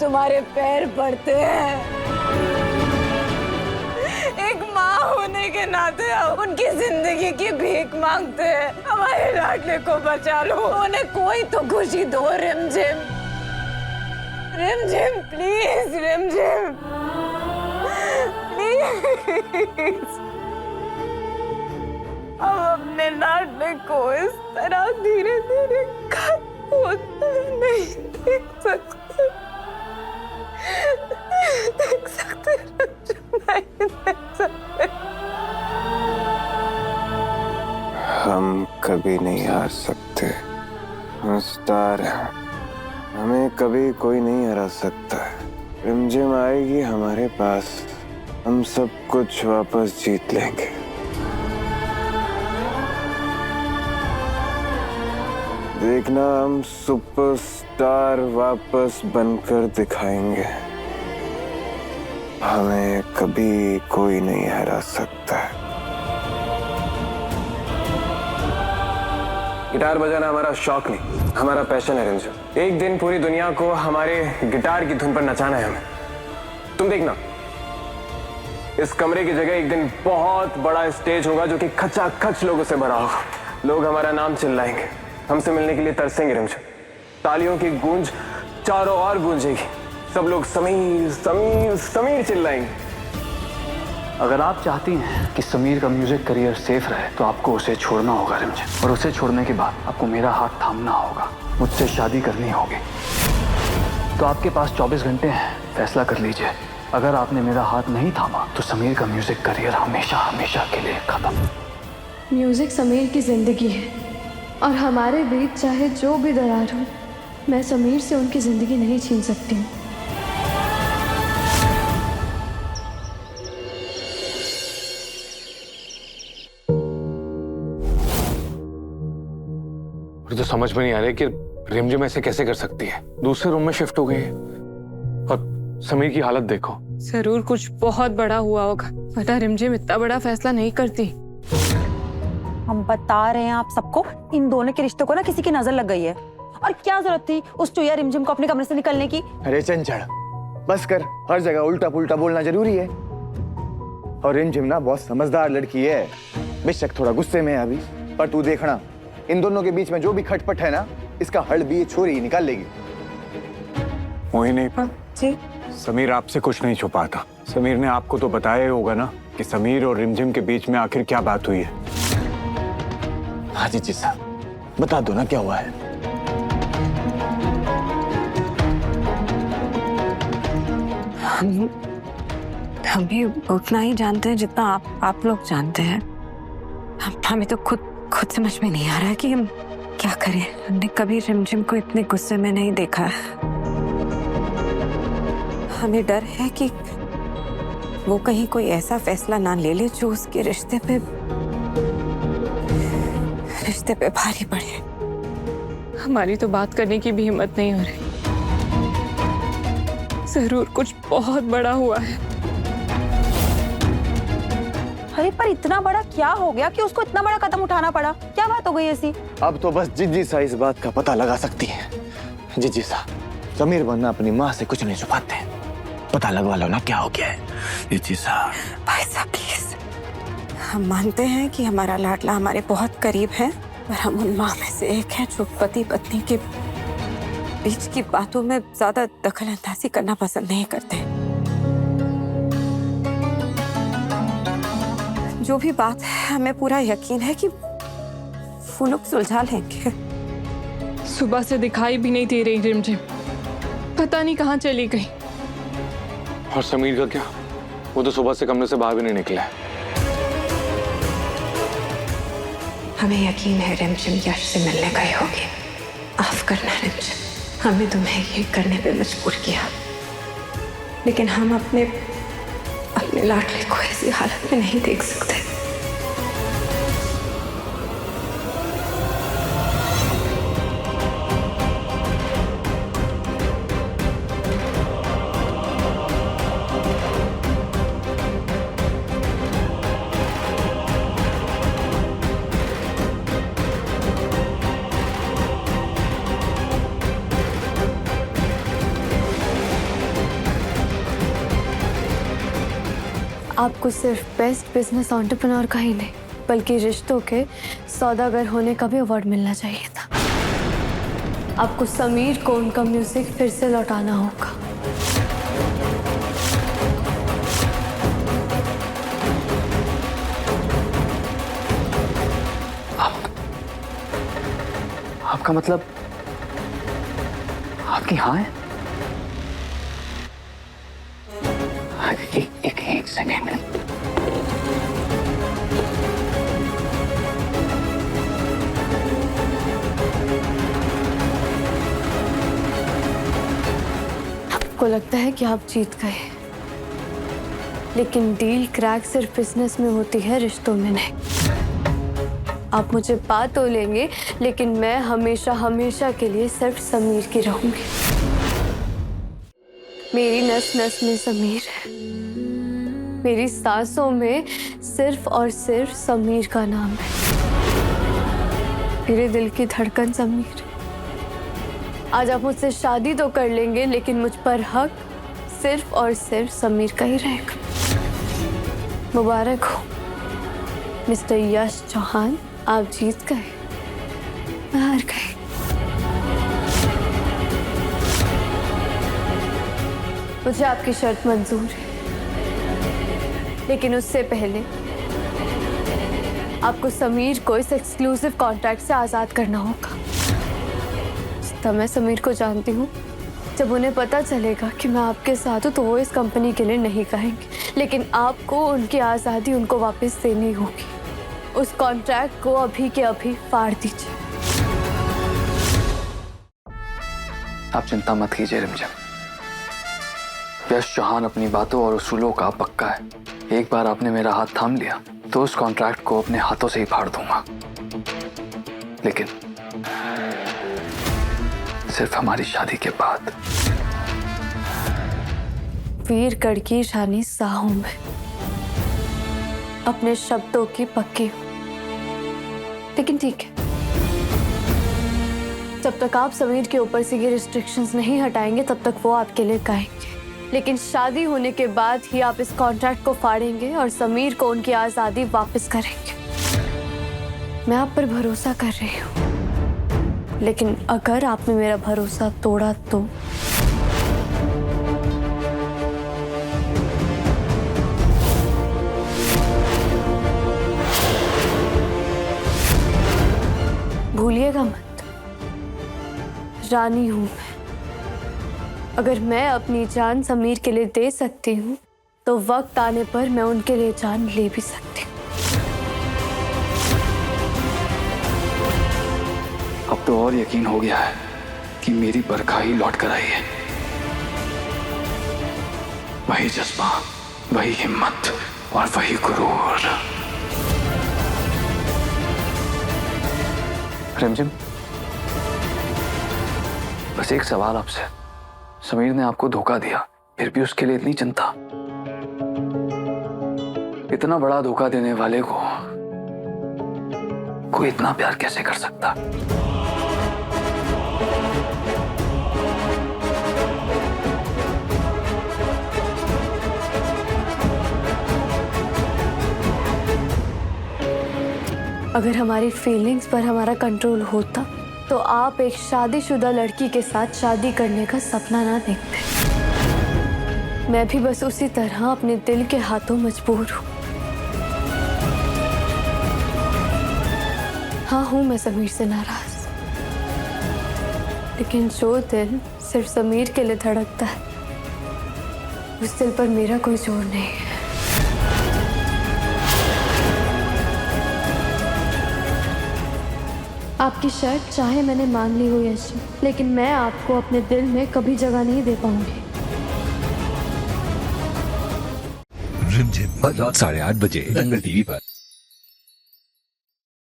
तुम्हारे पैर पड़ते हैं। एक माँ होने के नाते उनकी जिंदगी की भीख मांगते हैं। हमारे लाडले को बचा लो, उन्हें कोई तो खुशी दो। रिमझिम, रिमझिम प्लीज, रिमझिम प्लीज। अब अपने लाडले को इस तरह धीरे धीरे खत्म होते नहीं देख सकते, देख सकते, नहीं देख सकते। हम कभी नहीं हार सकते, हम स्टार हैं, हमें कभी कोई नहीं हरा सकता। रिमझिम आएगी हमारे पास, हम सब कुछ वापस जीत लेंगे। देखना, हम सुपरस्टार वापस बनकर दिखाएंगे। हमें कभी कोई नहीं हरा सकता। गिटार बजाना हमारा शौक नहीं, हमारा पैशन है रिमझिम। एक दिन पूरी दुनिया को हमारे गिटार की धुन पर नचाना है हमें। तुम देखना, इस कमरे की जगह एक दिन बहुत बड़ा स्टेज होगा जो कि खचाखच लोगों से भरा होगा। लोग हमारा नाम चिल्लाएंगे, हमसे मिलने के लिए तरसेंगे रिमझिम। तालियों की गूंज चारों ओर गूंजेगी, सब लोग समीर समीर समीर चिल्लाएंगे। अगर आप चाहती हैं कि समीर का म्यूजिक करियर सेफ रहे तो आपको उसे छोड़ना होगा रिमझिम, और उसे छोड़ने के बाद आपको मेरा हाथ थामना होगा, मुझसे शादी करनी होगी। तो आपके पास 24 घंटे हैं, फैसला कर लीजिए। अगर आपने मेरा हाथ नहीं थामा तो समीर का म्यूजिक करियर हमेशा हमेशा के लिए खत्म। म्यूजिक समीर की जिंदगी है और हमारे बीच चाहे जो भी दरार हो, मैं समीर से उनकी जिंदगी नहीं छीन सकती हूँ। मुझे तो समझ में नहीं आ रहा है कि रिमझिम ऐसे कैसे कर सकती है। दूसरे रूम में शिफ्ट हो गई है और समीर की हालत देखो। जरूर कुछ बहुत बड़ा हुआ होगा, वरना रिमझिम इतना बड़ा फैसला नहीं करती। हम बता रहे हैं आप सबको, इन दोनों के रिश्ते को ना किसी की नजर लग गई है। और क्या जरूरत थी उस चुया रिमझिम को अपने कमरे से निकलने की? अरे चंचल, बस कर, हर जगह उल्टा पुल्टा बोलना जरूरी है। और रिमझिम ना बहुत समझदार लड़की है, बेशक थोड़ा गुस्से में है अभी, पर तू देखना, इन दोनों के बीच में जो भी खटपट है ना, इसका हल भी ये छोरी ही निकाल लेगी। मोहिनी जी, समीर आपसे कुछ नहीं छुपाता। समीर ने आपको तो बताया ही होगा ना कि समीर और रिमझिम के बीच में आखिर क्या बात हुई है। हाँ जी साहब, बता दो ना क्या हुआ है। हम भी उतना ही जानते हैं जितना आप लोग जानते हैं। हमें तो खुद समझ में नहीं आ रहा है कि हम क्या करें। हमने कभी रिमझिम को इतने गुस्से में नहीं देखा। हमें डर है कि वो कहीं कोई ऐसा फैसला ना ले ले जो उसके रिश्ते पे भारी पड़े। हमारी तो बात करने की भी हिम्मत नहीं हो रही। जरूर कुछ बहुत बड़ा हुआ है। अरे पर इतना बड़ा क्या हो गया कि उसको इतना बड़ा कदम उठाना पड़ा? क्या बात हो गई ऐसी? अब तो बस जिज्जी सा इस बात का पता लगा सकती है। जिज्जी सा, समीर वरना अपनी माँ से कुछ नहीं छुपाते, पता लगवा लो ना क्या हो गया है। जिज्जी सा, भाई साहब प्लीज, हम मानते हैं कि हमारा लाडला हमारे बहुत करीब है, पर हम उन माँ में से एक हैं जो पति पत्नी के बीच की बातों में ज्यादा दखल अंदाजी करना पसंद नहीं करते। जो भी बात है, हमें पूरा यकीन है कि वो लोग सुलझा लेंगे। सुबह से दिखाई भी नहीं दे रही रिमझिम, पता नहीं कहाँ चली गई। और समीर का क्या? वो तो सुबह से कमरे से बाहर भी नहीं निकला है। हमें यकीन है रिमझिम यश से मिलने गई होगी। माफ करना रिमझिम, हमने तुम्हें ये करने पे मजबूर किया, लेकिन हम अपने लाडले को ऐसी हालत में नहीं देख सकते। आपको सिर्फ बेस्ट बिजनेस एंटरप्रेन्योर का ही नहीं बल्कि रिश्तों के सौदागर होने का भी अवार्ड मिलना चाहिए था। आपको समीर को उनका म्यूजिक फिर से लौटाना होगा। आपका मतलब आपकी हाँ है? एक सेकेंड। आपको लगता है कि आप जीत गए, लेकिन डील क्रैक सिर्फ बिजनेस में होती है, रिश्तों में नहीं। आप मुझे पा तो लेंगे, लेकिन मैं हमेशा हमेशा के लिए सिर्फ समीर की रहूंगी। मेरी नस नस में समीर है, मेरी सांसों में सिर्फ और सिर्फ समीर का नाम है। मेरे दिल की धड़कन समीर। आज आप मुझसे शादी तो कर लेंगे, लेकिन मुझ पर हक सिर्फ और सिर्फ समीर का ही रहेगा। मुबारक हो मिस्टर यश चौहान, आप जीत गए, मैं हार गई। मुझे आपकी शर्त मंजूर है, लेकिन उससे पहले आपको समीर को इस एक्सक्लूसिव कॉन्ट्रैक्ट से आजाद करना होगा। जितना मैं समीर को जानती हूँ, जब उन्हें पता चलेगा कि मैं आपके साथ हूँ तो वो इस कंपनी के लिए नहीं कहेंगे, लेकिन आपको उनकी आज़ादी उनको वापस देनी होगी। उस कॉन्ट्रैक्ट को अभी के अभी फाड़ दीजिए। आप चिंता मत कीजिए रिमझिम। यश चौहान अपनी बातों और उसूलों का पक्का है। एक बार आपने मेरा हाथ थाम लिया तो उस कॉन्ट्रैक्ट को अपने हाथों से ही फाड़ दूंगा, लेकिन सिर्फ हमारी शादी के बाद। वीरगढ़ की रानी साहू में अपने शब्दों की पक्की हूं, लेकिन ठीक है, जब तक आप समीर के ऊपर से ये रिस्ट्रिक्शंस नहीं हटाएंगे तब तक वो आपके लिए गाएंगे। लेकिन शादी होने के बाद ही आप इस कॉन्ट्रैक्ट को फाड़ेंगे और समीर को उनकी आज़ादी वापस करेंगे। मैं आप पर भरोसा कर रही हूँ, लेकिन अगर आपने मेरा भरोसा तोड़ा तो भूलिएगा मत, रानी हूं मैं। अगर मैं अपनी जान समीर के लिए दे सकती हूँ तो वक्त आने पर मैं उनके लिए जान ले भी सकती हूँ। अब तो और यकीन हो गया है कि मेरी बरखा ही लौट कर आई है। वही जज्बा, वही हिम्मत और वही गुरूर। रिमझिम, बस एक सवाल आपसे। समीर ने आपको धोखा दिया, फिर भी उसके लिए इतनी चिंता? इतना बड़ा धोखा देने वाले को कोई इतना प्यार कैसे कर सकता? अगर हमारी फीलिंग्स पर हमारा कंट्रोल होता तो आप एक शादीशुदा लड़की के साथ शादी करने का सपना ना देखते। मैं भी बस उसी तरह अपने दिल के हाथों मजबूर हूँ। हाँ हूँ मैं समीर से नाराज, लेकिन जो दिल सिर्फ समीर के लिए धड़कता है, उस दिल पर मेरा कोई जोर नहीं है। आपकी शर्त चाहे मैंने मान ली हो यश, लेकिन मैं आपको अपने दिल में कभी जगह नहीं दे पाऊंगी। रिमझिम 8:30 बजे दंगल टीवी पर।